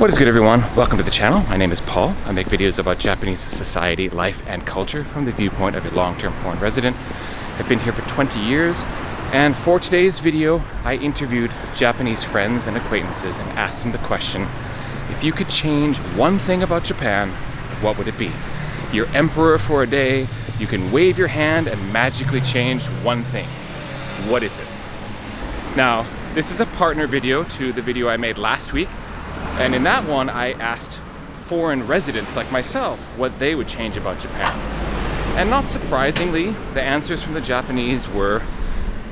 What is good, everyone? Welcome to the channel. My name is Paul. I make videos about Japanese society, life, and culture from the viewpoint of a long-term foreign resident. I've been here for 20 years, and for today's video, I interviewed Japanese friends and acquaintances and asked them the question, if you could change one thing about Japan, what would it be? You're emperor for a day, you can wave your hand and magically change one thing. What is it? Now, this is a partner video to the video I made last week, and in that one I asked foreign residents like myself what they would change about Japan. And not surprisingly, the answers from the Japanese were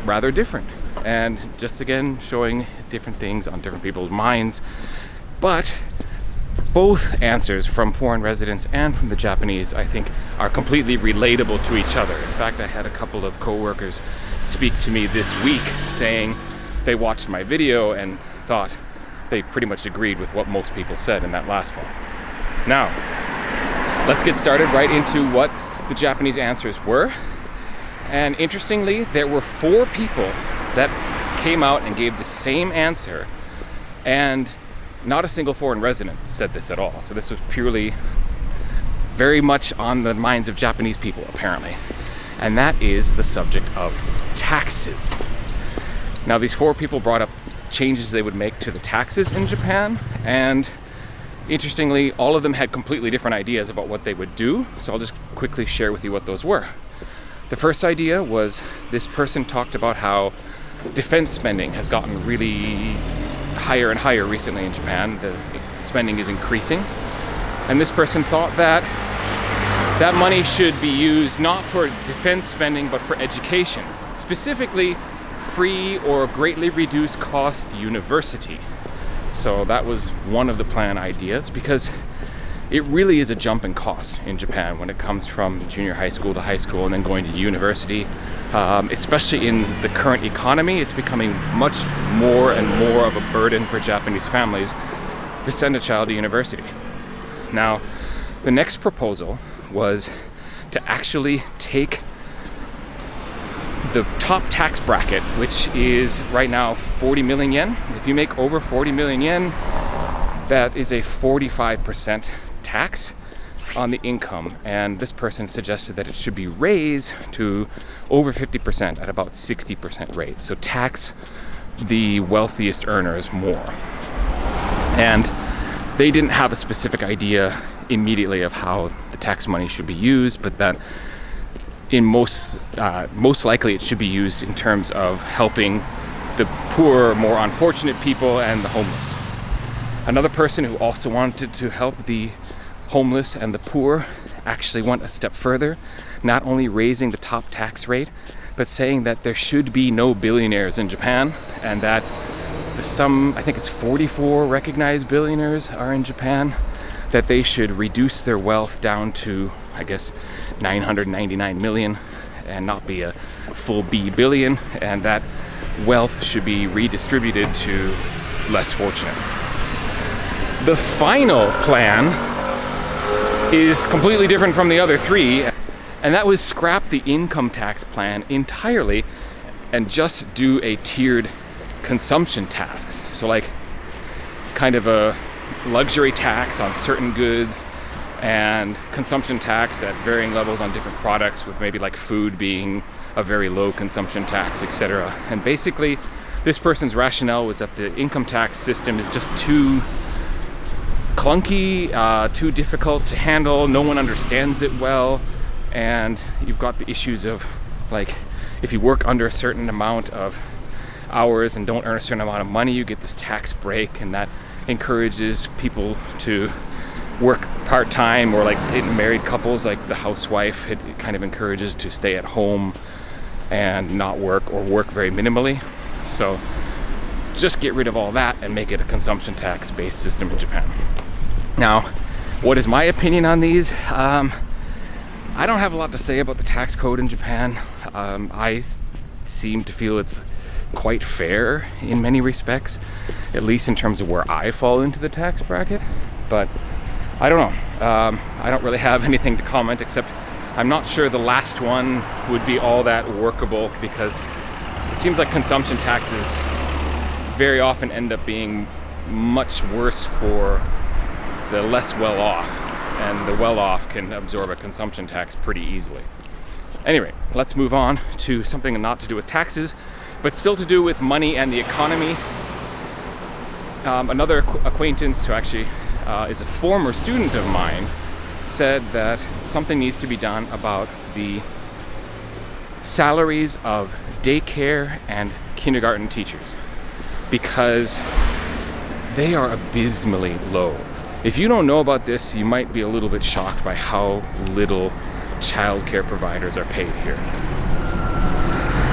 rather different, and just again showing different things on different people's minds. But both answers from foreign residents and from the Japanese, I think, are completely relatable to each other. In fact, I had a couple of co-workers speak to me this week saying they watched my video and thought they pretty much agreed with what most people said in that last one. Now, let's get started right into what the Japanese answers were. And interestingly, there were 4 people that came out and gave the same answer, and not a single foreign resident said this at all. So this was purely very much on the minds of Japanese people, apparently. And that is the subject of taxes. Now, these 4 people brought up changes they would make to the taxes in Japan, and interestingly, all of them had completely different ideas about what they would do. So I'll just quickly share with you what those were. The first idea was, this person talked about how defense spending has gotten really higher and higher recently in Japan. The spending is increasing, and this person thought that that money should be used not for defense spending but for education, specifically free or greatly reduced cost university. So that was one of the plan ideas, because it really is a jump in cost in Japan when it comes from junior high school to high school and then going to university. Especially in the current economy, it's becoming much more and more of a burden for Japanese families to send a child to university. Now, the next proposal was to actually take the top tax bracket, which is right now 40 million yen. If you make over 40 million yen, that is a 45% tax on the income, and this person suggested that it should be raised to over 50% at about 60% rate. So tax the wealthiest earners more. And they didn't have a specific idea immediately of how the tax money should be used, but that in most likely it should be used in terms of helping the poor, more unfortunate people and the homeless. Another person who also wanted to help the homeless and the poor actually went a step further, not only raising the top tax rate, but saying that there should be no billionaires in Japan, and that I think it's 44 recognized billionaires are in Japan, that they should reduce their wealth down to, I guess, 999 million and not be a full B billion, and that wealth should be redistributed to less fortunate. The final plan is completely different from the other 3, and that was scrap the income tax plan entirely and just do a tiered consumption tax. So like kind of a luxury tax on certain goods and consumption tax at varying levels on different products, with maybe like food being a very low consumption tax, etc. And basically this person's rationale was that the income tax system is just too clunky, too difficult to handle, no one understands it well, and you've got the issues of, like, if you work under a certain amount of hours and don't earn a certain amount of money, you get this tax break, and that encourages people to work part-time, or like in married couples, like the housewife, it kind of encourages to stay at home and not work, or work very minimally. So just get rid of all that and make it a consumption tax based system in Japan. Now, what is my opinion on these? I don't have a lot to say about the tax code in Japan. I seem to feel it's quite fair in many respects, at least in terms of where I fall into the tax bracket. But I don't know. I don't really have anything to comment, except I'm not sure the last one would be all that workable, because it seems like consumption taxes very often end up being much worse for the less well-off, and the well-off can absorb a consumption tax pretty easily. Anyway, let's move on to something not to do with taxes, but still to do with money and the economy. Another acquaintance who actually is a former student of mine said that something needs to be done about the salaries of daycare and kindergarten teachers, because they are abysmally low. If you don't know about this, you might be a little bit shocked by how little childcare providers are paid here.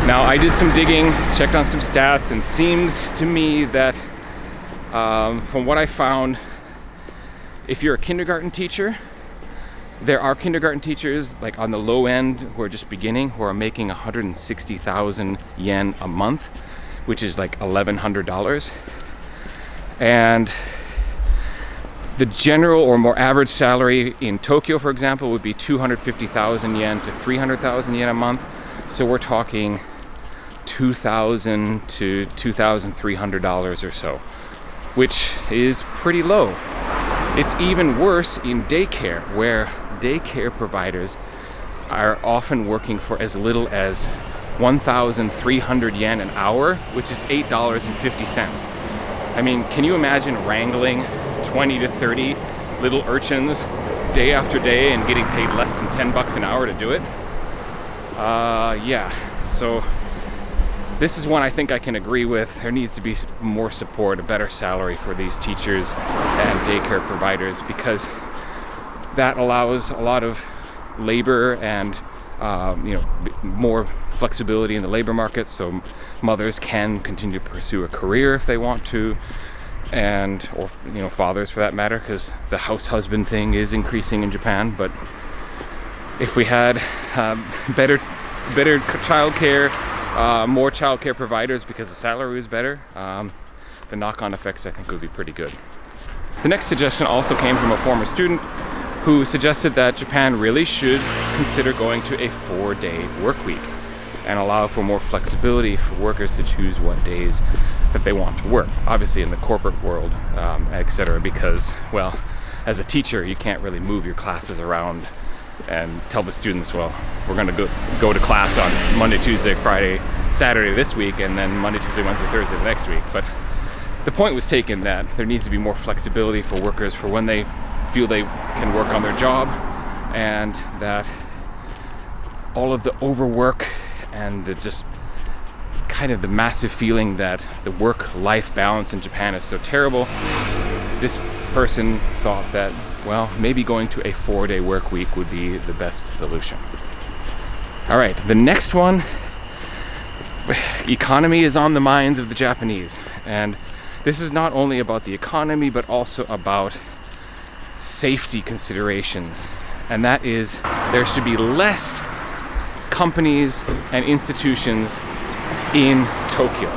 Now, I did some digging, checked on some stats, and seems to me that from what I found, if you're a kindergarten teacher, there are kindergarten teachers like on the low end who are just beginning, who are making 160,000 yen a month, which is like $1,100. And the general or more average salary in Tokyo, for example, would be 250,000 yen to 300,000 yen a month. So we're talking $2,000 to $2,300 or so, which is pretty low. It's even worse in daycare, where daycare providers are often working for as little as 1,300 yen an hour, which is $8.50. I mean, can you imagine wrangling 20 to 30 little urchins day after day and getting paid less than $10 an hour to do it? Yeah, so this is one I think I can agree with. There needs to be more support, a better salary for these teachers and daycare providers, because that allows a lot of labor and more flexibility in the labor market, so mothers can continue to pursue a career if they want to, and or fathers for that matter, because the house husband thing is increasing in Japan. But if we had better childcare, more childcare providers because the salary was better, the knock-on effects I think would be pretty good. The next suggestion also came from a former student who suggested that Japan really should consider going to a 4-day work week and allow for more flexibility for workers to choose what days that they want to work. Obviously in the corporate world, etc., because, well, as a teacher, you can't really move your classes around and tell the students, well, we're going to go to class on Monday, Tuesday, Friday, Saturday this week, and then Monday, Tuesday, Wednesday, Thursday the next week. But the point was taken that there needs to be more flexibility for workers for when they feel they can work on their job, and that all of the overwork and the just kind of the massive feeling that the work-life balance in Japan is so terrible, this person thought that, well, maybe going to a 4-day work week would be the best solution. All right, the next one, economy is on the minds of the Japanese, and this is not only about the economy but also about safety considerations, and that is there should be less companies and institutions in Tokyo.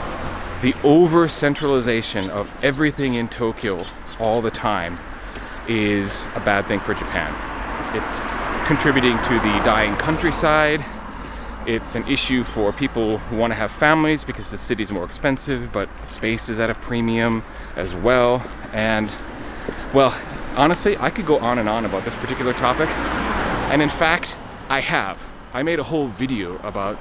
The over-centralization of everything in Tokyo all the time is a bad thing for Japan. It's contributing to the dying countryside. It's an issue for people who want to have families because the city's more expensive, but space is at a premium as well. And, well, honestly, I could go on and on about this particular topic. And in fact, I made a whole video about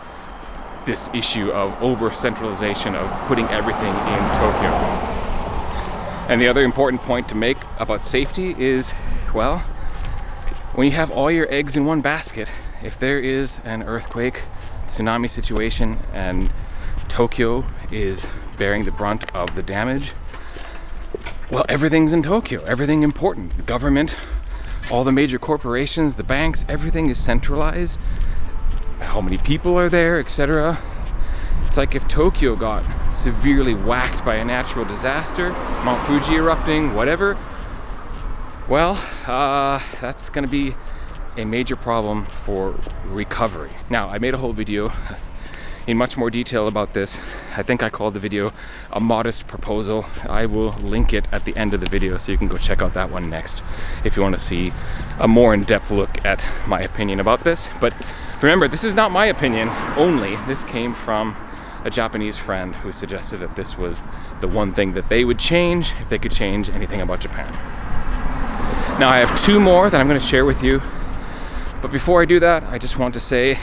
this issue of over-centralization of putting everything in Tokyo. And the other important point to make about safety is, well, when you have all your eggs in one basket, if there is an earthquake, tsunami situation, and Tokyo is bearing the brunt of the damage, well, everything's in Tokyo, everything important. The government, all the major corporations, the banks, everything is centralized. How many people are there, etc. It's like if Tokyo got severely whacked by a natural disaster, Mount Fuji erupting, whatever, well, that's going to be a major problem for recovery. Now, I made a whole video in much more detail about this. I think I called the video A Modest Proposal. I will link it at the end of the video so you can go check out that one next if you want to see a more in-depth look at my opinion about this. But remember, this is not my opinion only. This came from a Japanese friend who suggested that this was the one thing that they would change if they could change anything about Japan. Now I have 2 more that I'm going to share with you, but before I do that, I just want to say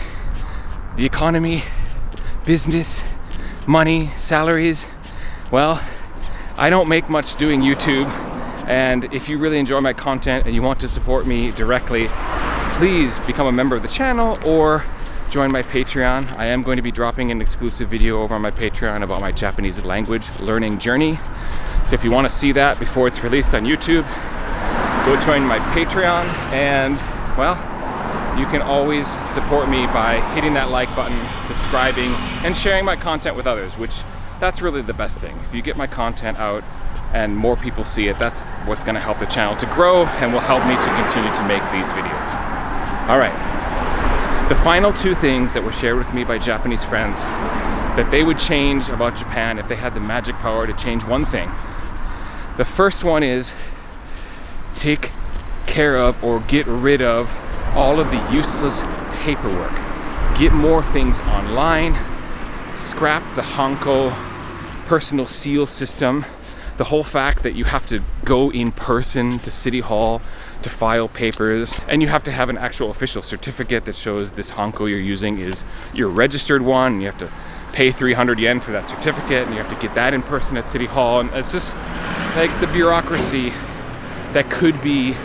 the economy, business, money, salaries, well, I don't make much doing YouTube, and if you really enjoy my content and you want to support me directly, please become a member of the channel or join my Patreon. I am going to be dropping an exclusive video over on my Patreon about my Japanese language learning journey. So if you want to see that before it's released on YouTube, go join my Patreon, and well, you can always support me by hitting that like button, subscribing, and sharing my content with others, which that's really the best thing. If you get my content out and more people see it, that's what's going to help the channel to grow and will help me to continue to make these videos. All right. The final 2 things that were shared with me by Japanese friends that they would change about Japan if they had the magic power to change one thing. The first one is take care of or get rid of all of the useless paperwork. Get more things online, scrap the Hanko personal seal system, the whole fact that you have to go in person to City Hall to file papers, and you have to have an actual official certificate that shows this Hanko you're using is your registered one, and you have to pay 300 yen for that certificate, and you have to get that in person at City Hall, and it's just like the bureaucracy that could be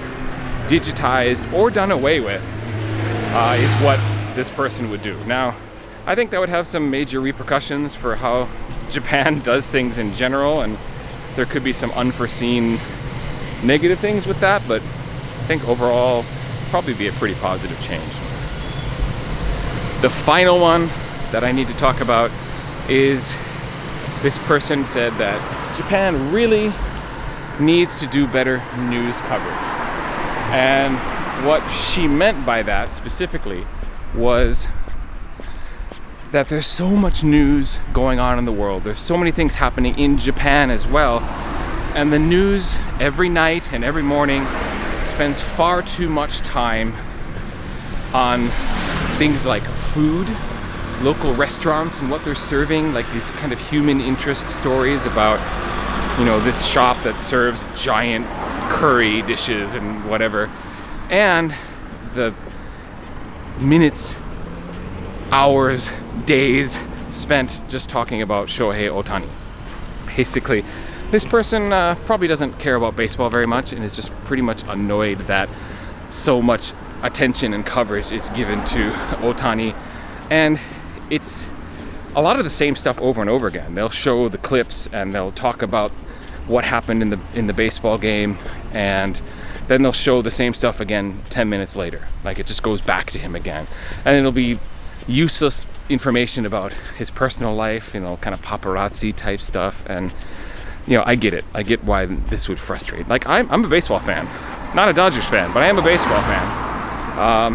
digitized or done away with is what this person would do. Now, I think that would have some major repercussions for how Japan does things in general, and there could be some unforeseen negative things with that, but I think overall probably be a pretty positive change. The final one that I need to talk about is this person said that Japan really needs to do better news coverage. And what she meant by that specifically was that there's so much news going on in the world. There's so many things happening in Japan as well. And the news every night and every morning spends far too much time on things like food, local restaurants and what they're serving, like these kind of human interest stories about, you know, this shop that serves giant curry dishes and whatever. And the minutes, hours, days spent just talking about Shohei Ohtani. Basically, this person probably doesn't care about baseball very much and is just pretty much annoyed that so much attention and coverage is given to Ohtani. And it's a lot of the same stuff over and over again. They'll show the clips and they'll talk about what happened in the baseball game, and then they'll show the same stuff again 10 minutes later. Like it just goes back to him again. And it'll be useless information about his personal life, you know, kind of paparazzi type stuff. And you know, I get it. I get why this would frustrate. Like, I'm a baseball fan. Not a Dodgers fan, but I am a baseball fan.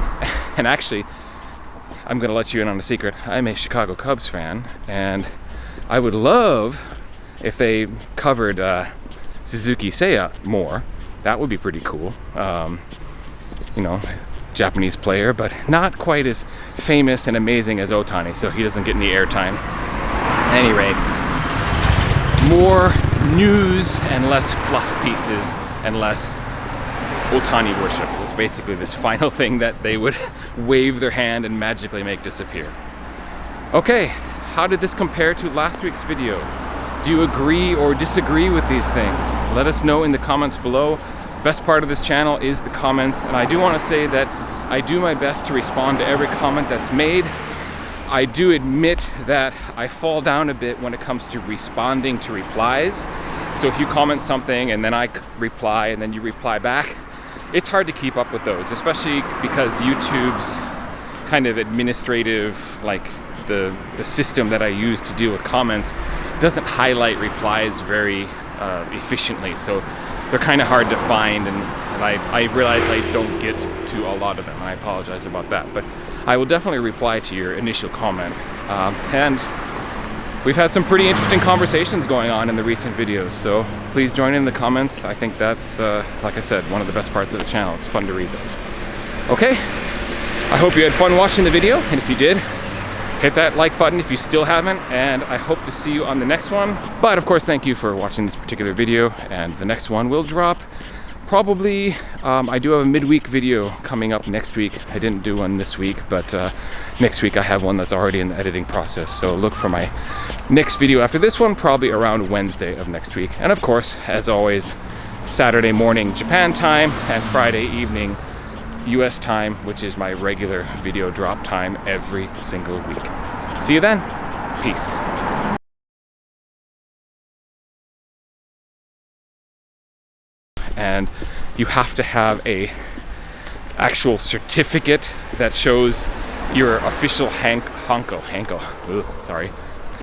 And actually, I'm going to let you in on a secret. I'm a Chicago Cubs fan, and I would love if they covered Suzuki Seiya more. That would be pretty cool. You know, Japanese player, but not quite as famous and amazing as Ohtani, so he doesn't get any airtime. At any rate, more news and less fluff pieces and less Ohtani worship is basically this final thing that they would wave their hand and magically make disappear. Okay, how did this compare to last week's video? Do you agree or disagree with these things? Let us know in the comments below. The best part of this channel is the comments, and I do want to say that I do my best to respond to every comment that's made. I do admit that I fall down a bit when it comes to responding to replies. So if you comment something and then I reply and then you reply back, it's hard to keep up with those, especially because YouTube's kind of administrative, like the system that I use to deal with comments doesn't highlight replies very efficiently. So they're kind of hard to find, and I realize I don't get to a lot of them. I apologize about that, but I will definitely reply to your initial comment. And we've had some pretty interesting conversations going on in the recent videos, so please join in the comments. I think that's, like I said, one of the best parts of the channel. It's fun to read those. Okay, I hope you had fun watching the video, and if you did, hit that like button if you still haven't, and I hope to see you on the next one. But of course, thank you for watching this particular video, and the next one will drop Probably, I do have a midweek video coming up next week. I didn't do one this week, but next week I have one that's already in the editing process. So look for my next video after this one, probably around Wednesday of next week. And of course, as always, Saturday morning Japan time and Friday evening US time, which is my regular video drop time every single week. See you then. Peace. And you have to have a actual certificate that shows your official Hanko,